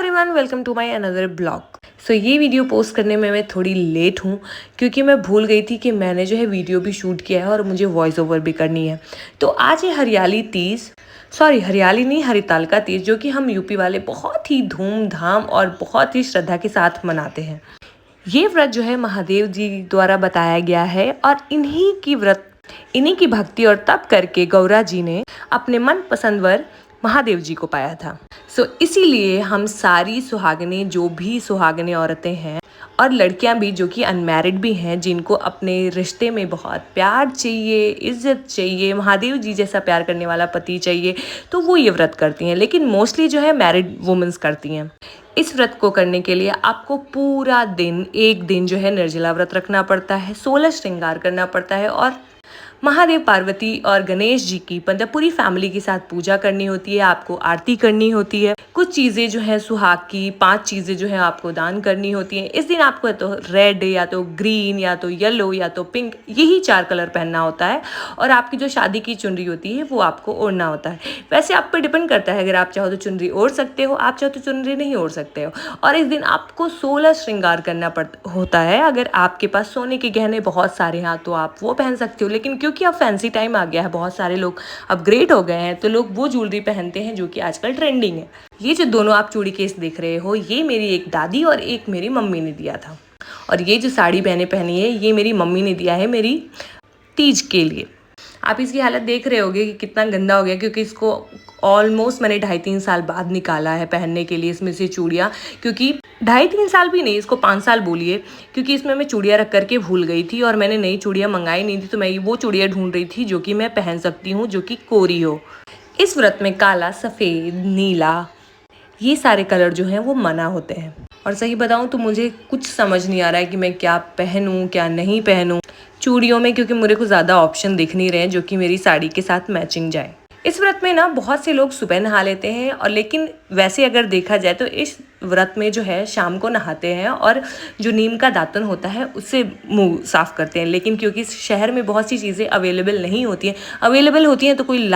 Everyone, welcome to my another blog. ये video post करने में मैं थोड़ी लेट हूँ क्योंकि मैं भूल गई थी कि मैंने जो है वीडियो भी शूट किया है और मुझे वॉइस ओवर भी करनी है। तो आज है हरियाली नहीं, हरितालिका तीज, जो कि हम यूपी वाले बहुत ही धूमधाम और बहुत ही श्रद्धा के साथ मनाते हैं। ये व्रत जो है महादेव जी द्वारा बताया गया है और इन्हीं की भक्ति और तप करके गौरा जी ने अपने मन पसंद वर महादेव जी को पाया था। इसीलिए हम सारी सुहागनें, जो भी सुहागनें औरतें हैं और लड़कियां भी जो कि अनमैरिड भी हैं, जिनको अपने रिश्ते में बहुत प्यार चाहिए, इज्जत चाहिए, महादेव जी जैसा प्यार करने वाला पति चाहिए, तो वो ये व्रत करती हैं। लेकिन मोस्टली जो है मैरिड वुमेन्स करती हैं। इस व्रत को करने के लिए आपको पूरा दिन, एक दिन जो है निर्जला व्रत रखना पड़ता है, 16 श्रृंगार करना पड़ता है और महादेव, पार्वती और गणेश जी की मतलब पूरी फैमिली के साथ पूजा करनी होती है। आपको आरती करनी होती है। कुछ चीज़ें जो है सुहाग की 5 चीज़ें जो है आपको दान करनी होती हैं। इस दिन आपको या तो रेड, या तो ग्रीन, या तो येलो, या तो पिंक, यही 4 कलर पहनना होता है। और आपकी जो शादी की चुनरी होती है वो आपको ओढ़ना होता है। वैसे आप पर डिपेंड करता है, अगर आप चाहो तो चुनरी ओढ़ सकते हो, आप चाहो तो चुनरी नहीं ओढ़ सकते हो। और इस दिन आपको 16 श्रृंगार करना होता है। अगर आपके पास सोने के गहने बहुत सारे हैं तो आप वो पहन सकते हो, लेकिन क्योंकि अब फैंसी टाइम आ गया है, बहुत सारे लोग अपग्रेड हो गए हैं, तो लोग वो ज्वेलरी पहनते हैं जो कि आजकल ट्रेंडिंग है। ये जो दोनों आप चूड़ी केस देख रहे हो, ये मेरी एक दादी और एक मेरी मम्मी ने दिया था। और ये जो साड़ी मैंने पहनी है, ये मेरी मम्मी ने दिया है मेरी तीज के लिए। आप इसकी हालत देख रहे होगे कि कितना गंदा हो गया, क्योंकि इसको ऑलमोस्ट मैंने 2.5-3 साल बाद निकाला है पहनने के लिए इसमें से चूड़ियाँ। क्योंकि 2.5-3 साल भी नहीं, इसको 5 साल बोलिए, क्योंकि इसमें मैं चूड़ियाँ रख करके भूल गई थी और मैंने नई चूड़ियाँ मंगाई नहीं थी। तो मैं वो चूड़ियाँ ढूंढ रही थी जो कि मैं पहन सकती हूँ, जो कि कोरी हो। इस व्रत में काला, सफ़ेद, नीला, ये सारे कलर जो हैं वो मना होते हैं। और सही बताऊँ तो मुझे कुछ समझ नहीं आ रहा है कि मैं क्या पहनूँ क्या नहीं पहनूँ चूड़ियों में, क्योंकि मेरे को ज़्यादा ऑप्शन दिख नहीं रहे हैं जो कि मेरी साड़ी के साथ मैचिंग जाए। इस व्रत में ना बहुत से लोग सुबह नहा लेते हैं, और लेकिन वैसे अगर देखा जाए तो इस व्रत में जो है शाम को नहाते हैं और जो नीम का दातन होता है उससे मुंह साफ़ करते हैं। लेकिन क्योंकि शहर में बहुत सी चीज़ें अवेलेबल नहीं होती हैं, तो कोई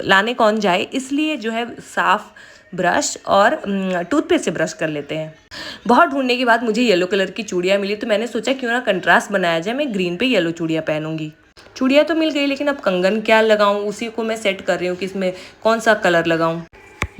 लाने कौन जाए, इसलिए जो है साफ़ ब्रश और टूथपेस्ट से ब्रश कर लेते हैं। बहुत ढूंढने के बाद मुझे येलो कलर की चूड़ियाँ मिली, तो मैंने सोचा क्यों ना कंट्रास्ट बनाया जाए, मैं ग्रीन पे येलो चूड़ियाँ पहनूंगी। चूड़ियाँ तो मिल गई, लेकिन अब कंगन क्या लगाऊं, उसी को मैं सेट कर रही हूँ कि इसमें कौन सा कलर लगाऊं।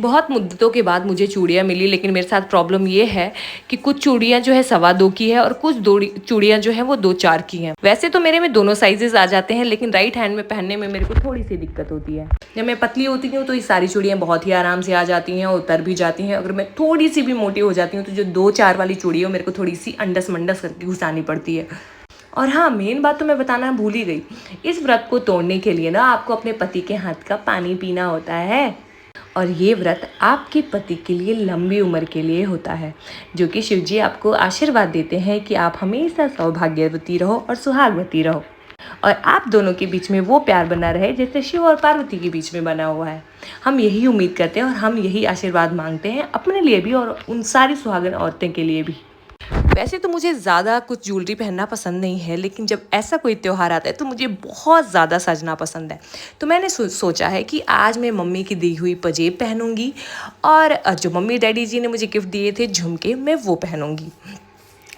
बहुत मुद्दतों के बाद मुझे चूड़ियाँ मिली, लेकिन मेरे साथ प्रॉब्लम ये है कि कुछ चूड़ियाँ जो है 2.25 की है और कुछ चूड़ियाँ जो है वो 2.4 की हैं। वैसे तो मेरे में दोनों साइजेस आ जाते हैं, लेकिन राइट हैंड में पहनने में मेरे को थोड़ी सी दिक्कत होती है। जब मैं पतली होती हूँ तो ये सारी चूड़ियाँ बहुत ही आराम से आ जाती हैं और उतर भी जाती हैं। अगर मैं थोड़ी सी भी मोटी हो जाती हूँ तो जो 2.4 वाली चूड़ी है मेरे को थोड़ी सी अंडस मंडस करके घुसानी पड़ती है। और हाँ, मेन बात तो मैं बताना भूल ही गई, इस व्रत को तोड़ने के लिए ना आपको अपने पति के हाथ का पानी पीना होता है। और ये व्रत आपके पति के लिए लंबी उम्र के लिए होता है, जो कि शिव जी आपको आशीर्वाद देते हैं कि आप हमेशा सौभाग्यवती रहो और सुहागवती रहो, और आप दोनों के बीच में वो प्यार बना रहे जैसे शिव और पार्वती के बीच में बना हुआ है। हम यही उम्मीद करते हैं और हम यही आशीर्वाद मांगते हैं अपने लिए भी और उन सारी सुहागन औरतें के लिए भी। वैसे तो मुझे ज़्यादा कुछ ज्वेलरी पहनना पसंद नहीं है, लेकिन जब ऐसा कोई त्यौहार आता है तो मुझे बहुत ज़्यादा सजना पसंद है। तो मैंने सोचा है कि आज मैं मम्मी की दी हुई पजेब पहनूंगी, और जो मम्मी डैडी जी ने मुझे गिफ्ट दिए थे झुमके, मैं वो पहनूंगी,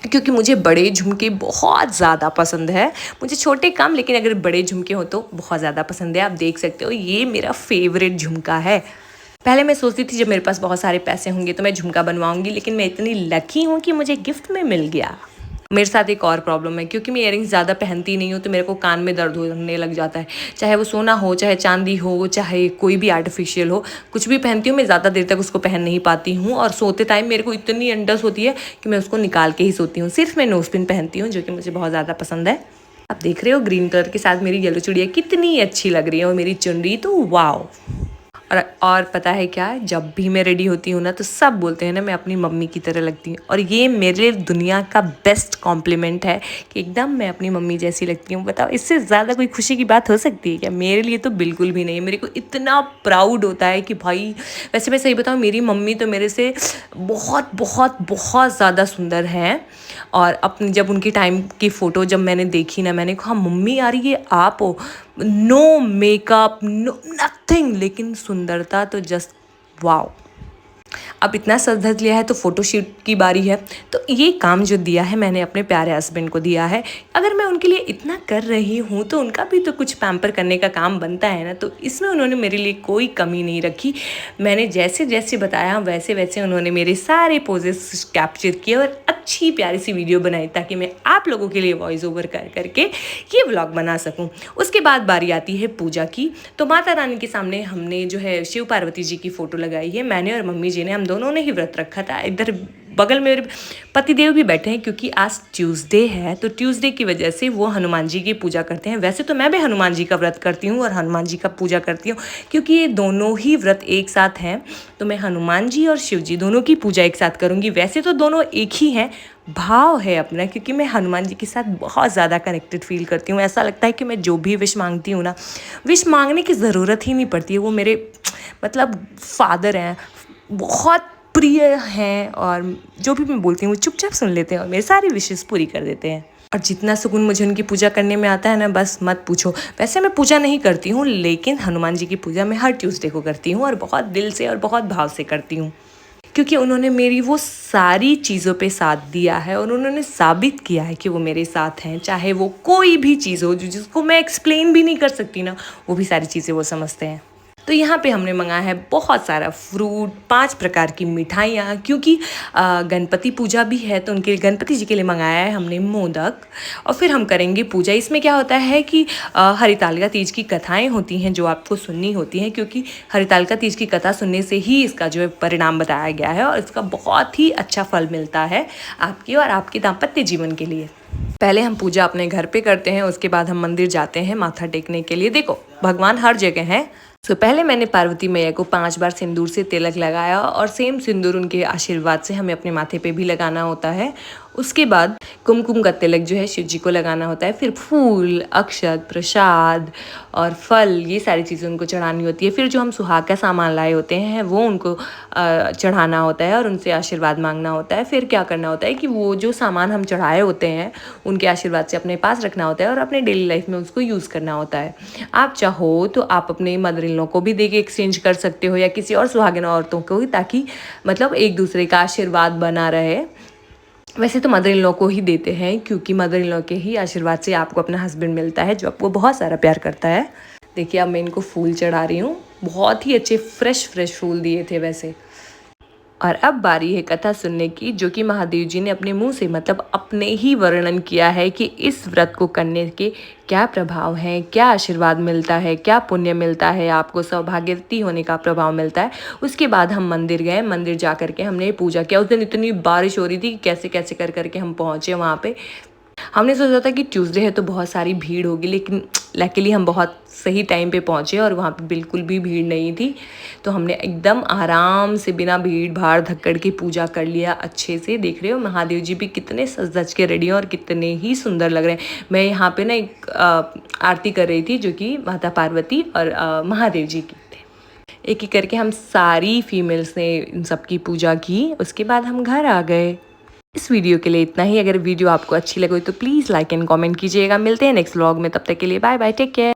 क्योंकि मुझे बड़े झुमके बहुत ज़्यादा पसंद है। मुझे छोटे कम, लेकिन अगर बड़े झुमके हो तो बहुत ज़्यादा पसंद है। आप देख सकते हो ये मेरा फेवरेट झुमका है। पहले मैं सोचती थी जब मेरे पास बहुत सारे पैसे होंगे तो मैं झुमका बनवाऊंगी, लेकिन मैं इतनी लकी हूँ कि मुझे गिफ्ट में मिल गया। मेरे साथ एक और प्रॉब्लम है, क्योंकि मैं इयरिंग्स ज़्यादा पहनती नहीं हूँ तो मेरे को कान में दर्द होने लग जाता है। चाहे वो सोना हो, चाहे चांदी हो, चाहे कोई भी आर्टिफिशियल हो, कुछ भी पहनती हूँ मैं ज़्यादा देर तक उसको पहन नहीं पाती हूँ। और सोते टाइम मेरे को इतनी अंडस होती है कि मैं उसको निकाल के ही सोती हूँ। सिर्फ मैं नोज पिन पहनती हूँ, जो कि मुझे बहुत ज़्यादा पसंद है। आप देख रहे हो ग्रीन कलर के साथ मेरी येलो चूड़ियाँ कितनी अच्छी लग रही है, और मेरी चुनरी तो वाओ। और पता है क्या, जब भी मैं रेडी होती हूँ ना तो सब बोलते हैं ना मैं अपनी मम्मी की तरह लगती हूँ, और ये मेरे लिए दुनिया का बेस्ट कॉम्प्लीमेंट है कि एकदम मैं अपनी मम्मी जैसी लगती हूँ। बताओ, इससे ज़्यादा कोई खुशी की बात हो सकती है क्या? मेरे लिए तो बिल्कुल भी नहीं। मेरे को इतना प्राउड होता है कि भाई, वैसे मैं सही बताऊँ, मेरी मम्मी तो मेरे से बहुत बहुत बहुत ज़्यादा सुंदर हैं। और अपनी जब उनकी टाइम की फ़ोटो जब मैंने देखी ना, मैंने कहा मम्मी यार ये आप हो, नो मेकअप, नो नथिंग, लेकिन सुंदरता तो जस्ट वाओ। अब इतना सज धज लिया है तो फ़ोटोशूट की बारी है। तो ये काम जो दिया है मैंने अपने प्यारे हस्बैंड को दिया है। अगर मैं उनके लिए इतना कर रही हूँ तो उनका भी तो कुछ पैम्पर करने का काम बनता है ना। तो इसमें उन्होंने मेरे लिए कोई कमी नहीं रखी। मैंने जैसे जैसे बताया वैसे वैसे उन्होंने मेरे सारे पोजेस कैप्चर किए और अच्छी प्यारी सी वीडियो बनाई ताकि मैं आप लोगों के लिए वॉइस ओवर कर करके ये व्लॉग बना सकूं। उसके बाद बारी आती है पूजा की। तो माता रानी के सामने हमने जो है शिव पार्वती जी की फ़ोटो लगाई है। मैंने और मम्मी जी ने, हम दोनों ने ही व्रत रखा था। इधर बगल में मेरे पतिदेव भी बैठे हैं क्योंकि आज ट्यूसडे है। तो ट्यूसडे की वजह से वो हनुमान जी की पूजा करते हैं। वैसे तो मैं भी हनुमान जी का व्रत करती हूँ और हनुमान जी का पूजा करती हूँ क्योंकि ये दोनों ही व्रत एक साथ हैं। तो मैं हनुमान जी और शिव जी दोनों की पूजा एक साथ करूँगी। वैसे तो दोनों एक ही हैं, भाव है अपना, क्योंकि मैं हनुमान जी के साथ बहुत ज़्यादा कनेक्टेड फील करती हूँ। ऐसा लगता है कि मैं जो भी विश मांगती हूँ ना, विश मांगने की ज़रूरत ही नहीं पड़ती है। वो मेरे मतलब फादर हैं, बहुत प्रिय हैं और जो भी मैं बोलती हूँ वो चुपचाप सुन लेते हैं और मेरी सारी विशेस पूरी कर देते हैं। और जितना सुकून मुझे उनकी पूजा करने में आता है ना, बस मत पूछो। वैसे मैं पूजा नहीं करती हूँ लेकिन हनुमान जी की पूजा मैं हर ट्यूसडे को करती हूँ और बहुत दिल से और बहुत भाव से करती हूँ क्योंकि उन्होंने मेरी वो सारी चीज़ों पे साथ दिया है और उन्होंने साबित किया है कि वो मेरे साथ हैं। चाहे वो कोई भी चीज़ हो जिसको मैं एक्सप्लेन भी नहीं कर सकती ना, वो भी सारी चीज़ें वो समझते हैं। तो यहाँ पे हमने मंगाया है बहुत सारा फ्रूट, 5 प्रकार की मिठाइयाँ, क्योंकि गणपति पूजा भी है तो उनके गणपति जी के लिए मंगाया है हमने मोदक। और फिर हम करेंगे पूजा। इसमें क्या होता है कि हरितालिका तीज की कथाएं होती हैं जो आपको सुननी होती हैं, क्योंकि हरितालिका तीज की कथा सुनने से ही इसका जो है परिणाम बताया गया है और इसका बहुत ही अच्छा फल मिलता है आपके और आपके दाम्पत्य जीवन के लिए। पहले हम पूजा अपने घर पे करते हैं, उसके बाद हम मंदिर जाते हैं माथा टेकने के लिए। देखो, भगवान हर जगह हैं। तो पहले मैंने पार्वती मैया को 5 बार सिंदूर से तिलक लगाया और सेम सिंदूर उनके आशीर्वाद से हमें अपने माथे पे भी लगाना होता है। उसके बाद कुमकुम का तिलक जो है शिव जी को लगाना होता है। फिर फूल, अक्षत, प्रसाद और फल, ये सारी चीज़ें उनको चढ़ानी होती है। फिर जो हम सुहाग का सामान लाए होते हैं वो उनको चढ़ाना होता है और उनसे आशीर्वाद मांगना होता है। फिर क्या करना होता है कि वो जो सामान हम चढ़ाए होते हैं उनके आशीर्वाद से अपने पास रखना होता है और अपने डेली लाइफ में उसको यूज़ करना होता है। आप चाहो तो आप अपने मदर इन लॉ को भी दे के एक्सचेंज कर सकते हो या किसी और सुहागिन औरतों को ही, ताकि मतलब एक दूसरे का आशीर्वाद बना रहे। वैसे तो मदर इन लॉ को ही देते हैं क्योंकि मदर इन लॉ के ही आशीर्वाद से आपको अपना हस्बैंड मिलता है जो आपको बहुत सारा प्यार करता है। देखिए, अब मैं इनको फूल चढ़ा रही हूँ। बहुत ही अच्छे फ्रेश फूल दिए थे वैसे। और अब बारी है कथा सुनने की, जो कि महादेव जी ने अपने मुंह से मतलब अपने ही वर्णन किया है कि इस व्रत को करने के क्या प्रभाव हैं, क्या आशीर्वाद मिलता है, क्या पुण्य मिलता है, आपको सौभाग्यवती होने का प्रभाव मिलता है। उसके बाद हम मंदिर गए। मंदिर जा करके हमने पूजा किया। उस दिन इतनी बारिश हो रही थी कि कैसे कैसे कर करके हम पहुँचे वहाँ पे। हमने सोचा था कि ट्यूसडे है तो बहुत सारी भीड़ होगी, लेकिन लकीली हम बहुत सही टाइम पे पहुँचे और वहाँ पे बिल्कुल भी भीड़ नहीं थी। तो हमने एकदम आराम से बिना भीड़ भाड़ धक्कड़ की पूजा कर लिया अच्छे से। देख रहे हो महादेव जी भी कितने सज धज के रेडी हैं और कितने ही सुंदर लग रहे हैं। मैं यहाँ पे ना एक आरती कर रही थी जो कि माता पार्वती और महादेव जी की थे। एक एक करके हम सारी फीमेल्स ने इन सब की पूजा की। उसके बाद हम घर आ गए। इस वीडियो के लिए इतना ही। अगर वीडियो आपको अच्छी लगी तो प्लीज़ लाइक एंड कमेंट कीजिएगा। मिलते हैं नेक्स्ट व्लॉग में, तब तक के लिए बाय बाय, टेक केयर।